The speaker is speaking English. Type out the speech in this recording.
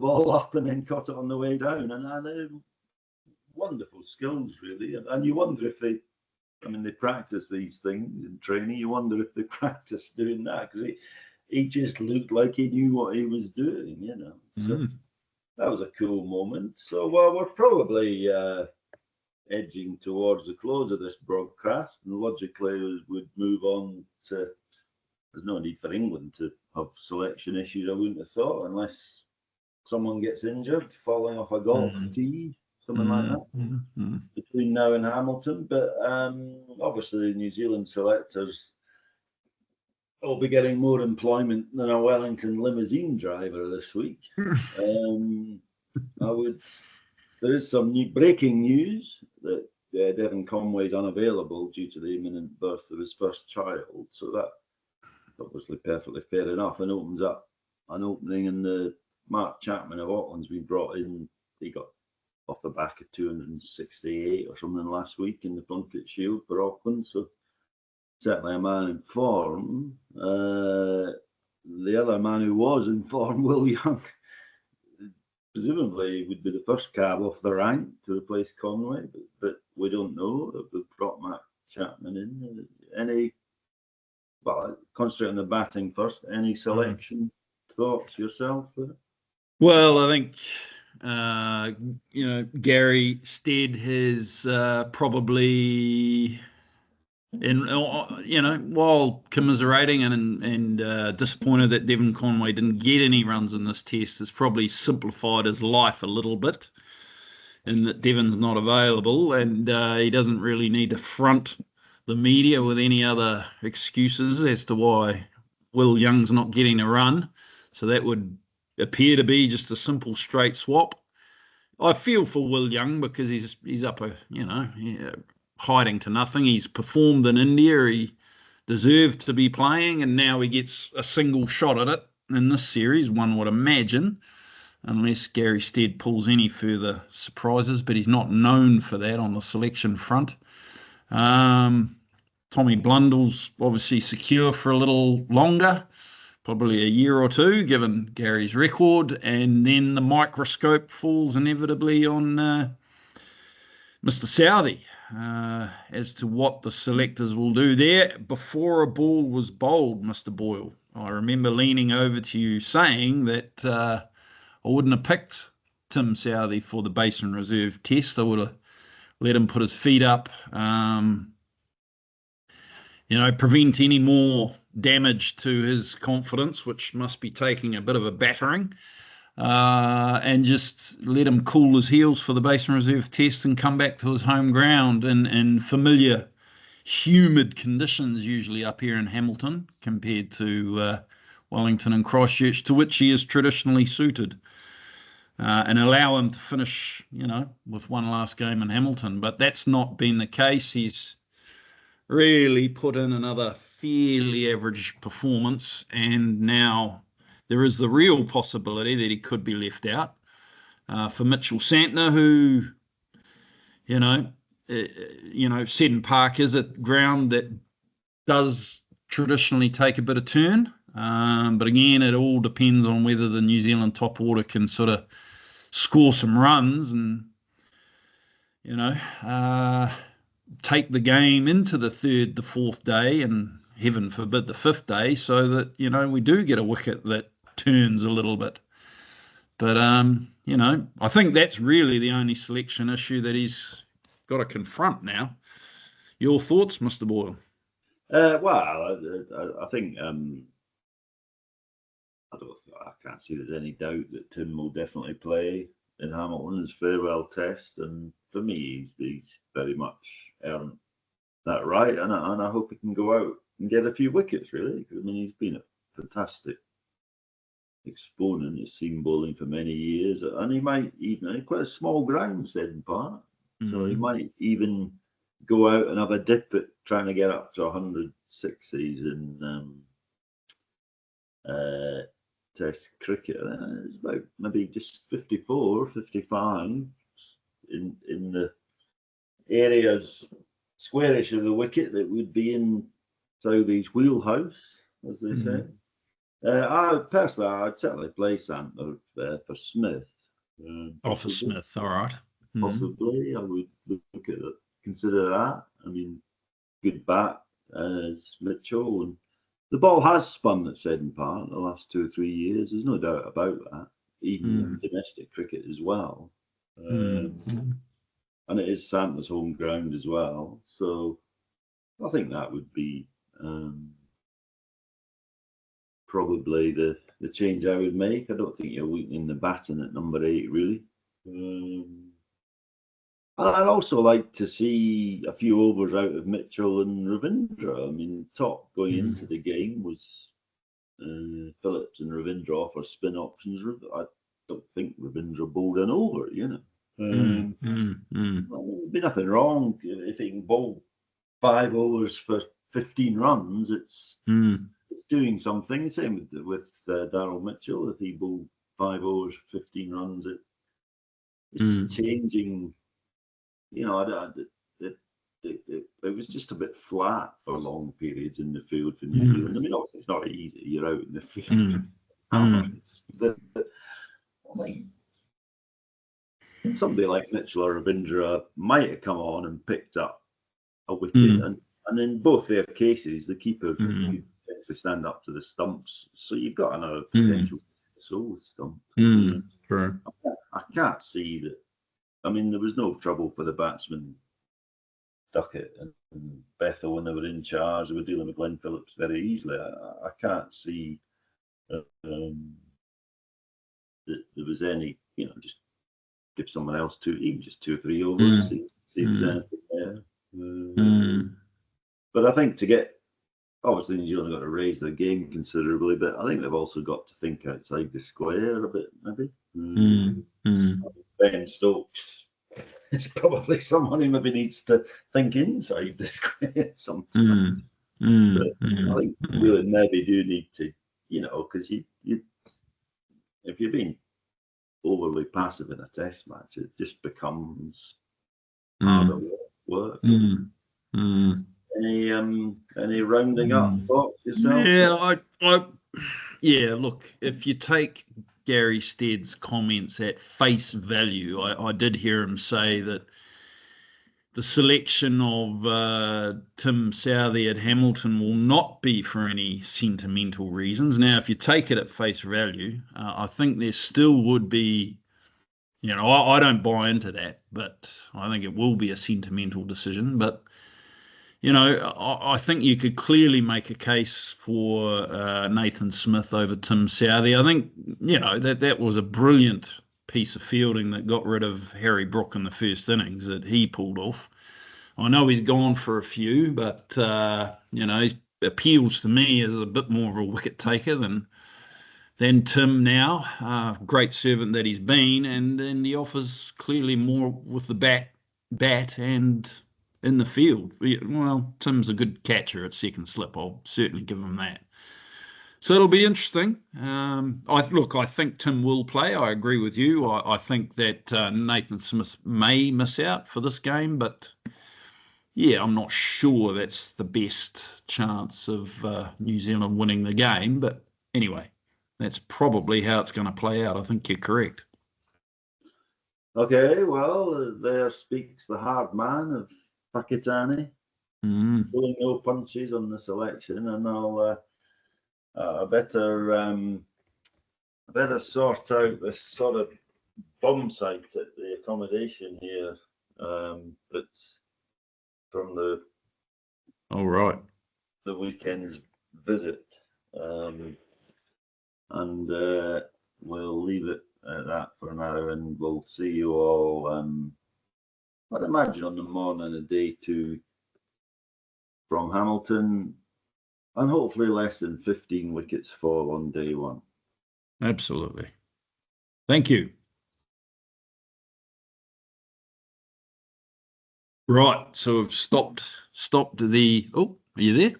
ball up and then caught it on the way down. And wonderful skills, really. And you wonder if they practice these things in training. You wonder if they practice doing that, because he just looked like he knew what he was doing, So that was a cool moment. So, well, we're probably edging towards the close of this broadcast, and logically would move on to. There's no need for England to have selection issues, I wouldn't have thought, unless someone gets injured, falling off a golf tee, something like that, between now and Hamilton. But obviously, the New Zealand selectors will be getting more employment than a Wellington limousine driver this week. There is some breaking news that Devon Conway's unavailable due to the imminent birth of his first child. So that's obviously perfectly fair enough, and opens up an opening in the Mark Chapman of Auckland's been brought in. He got off the back of 268 or something last week in the Plunket Shield for Auckland. So certainly a man in form. The other man who was in form, Will Young, presumably would be the first cab off the rank to replace Conway, but we don't know. They've brought Mark Chapman in. Concentrate on the batting first. Any selection thoughts yourself? Well, I think Gary Stead has probably, while commiserating and disappointed that Devon Conway didn't get any runs in this test, has probably simplified his life a little bit, in that Devon's not available and he doesn't really need to front the media with any other excuses as to why Will Young's not getting a run. So that would appear to be just a simple straight swap. I feel for Will Young because he's up hiding to nothing. He's performed in India. He deserved to be playing, and now he gets a single shot at it in this series, one would imagine, unless Gary Stead pulls any further surprises, but he's not known for that on the selection front. Tommy Blundell's obviously secure for a little longer, probably a year or two, given Gary's record, and then the microscope falls inevitably on Mr. Southey as to what the selectors will do there. Before a ball was bowled, Mr. Boyle, I remember leaning over to you saying that I wouldn't have picked Tim Southey for the Basin Reserve Test. I would have let him put his feet up, prevent any more damage to his confidence, which must be taking a bit of a battering, and just let him cool his heels for the Basin Reserve Test and come back to his home ground in familiar, humid conditions, usually up here in Hamilton, compared to Wellington and Christchurch, to which he is traditionally suited, and allow him to finish, with one last game in Hamilton. But that's not been the case. He's really put in another fairly average performance, and now there is the real possibility that he could be left out. For Mitchell Santner, who, Seddon Park is a ground that does traditionally take a bit of turn, but again, it all depends on whether the New Zealand top order can sort of score some runs and, take the game into the third, the fourth day, and heaven forbid the fifth day, so that, we do get a wicket that turns a little bit. But, I think that's really the only selection issue that he's got to confront now. Your thoughts, Mr. Boyle? I think I can't see there's any doubt that Tim will definitely play in Hamilton's farewell test, and for me, he's very much earned that right, and I hope he can go out and get a few wickets, really. I mean, he's been a fantastic exponent of seam bowling for many years, and he might even quite a small ground, Seddon Park, so he might even go out and have a dip at trying to get up to 100 sixes in Test cricket. It's about maybe just 54, 55 in the areas squarish of the wicket that would be in Southey's wheelhouse, as they say. I personally, I'd certainly play Santner for Smith. For Possibly, Smith, all right. possibly, I would look at it, consider that. I mean, good bat as Mitchell, and the ball has spun at Seddon Park the last 2 or 3 years. There's no doubt about that. Even in domestic cricket as well, and it is Santner's home ground as well. So I think that would be probably the change I would make. I don't think you're weakening the batting at number 8, really. I'd also like to see a few overs out of Mitchell and Ravindra. I mean, top going into the game was Phillips and Ravindra offer spin options. I don't think Ravindra bowled an over, you know. Well, there'd be nothing wrong if he can bowl 5 overs for 15 runs. It's doing something. Same with Darryl Mitchell. If he bowled 5 overs, 15 runs, it's just changing. You know, it was just a bit flat for long periods in the field for New Zealand. I mean, obviously it's not easy. You're out in the field. Like, somebody like Mitchell or Ravindra might have come on and picked up a wicket, and in both their cases, the keeper could actually stand up to the stumps. So you've got another potential sole stump. True. I can't see that. I mean, there was no trouble for the batsman Duckett and Bethel when they were in charge. They were dealing with Glenn Phillips very easily. I can't see that there was any, you know, just give someone else even just 2 or 3 overs, see if there's anything there. But I think to get, obviously New Zealand got to raise their game considerably, but I think they've also got to think outside the square a bit, maybe. Ben Stokes is probably someone who maybe needs to think inside the square sometimes. But I think New Zealand maybe do need to, you know, because you if you're being overly passive in a test match, it just becomes harder work. Any rounding up thoughts yourself? Yeah, look, if you take Gary Stead's comments at face value, I did hear him say that the selection of Tim Southee at Hamilton will not be for any sentimental reasons. Now, if you take it at face value, I think there still would be, you know, I don't buy into that, but I think it will be a sentimental decision. But you know, I think you could clearly make a case for Nathan Smith over Tim Southee. I think, you know, that was a brilliant piece of fielding that got rid of Harry Brook in the first innings that he pulled off. I know he's gone for a few, but, you know, he appeals to me as a bit more of a wicket taker than Tim now. Great servant that he's been, and then he offers clearly more with the bat and in the field. Well, Tim's a good catcher at second slip. I'll certainly give him that. So it'll be interesting. I think Tim will play. I agree with you. I think that Nathan Smith may miss out for this game, but yeah, I'm not sure that's the best chance of New Zealand winning the game. But anyway, that's probably how it's going to play out. I think you're correct. Okay, well, there speaks the hard man of Pakitani, pulling no punches on the selection, and I better sort out this sort of bomb site at the accommodation here. That's from the weekend's visit, and we'll leave it at that for now, and we'll see you all. I'd imagine on the morning of day 2 from Hamilton, and hopefully less than 15 wickets fall on day 1. Absolutely. Thank you. Right, so we've stopped the. Oh, are you there?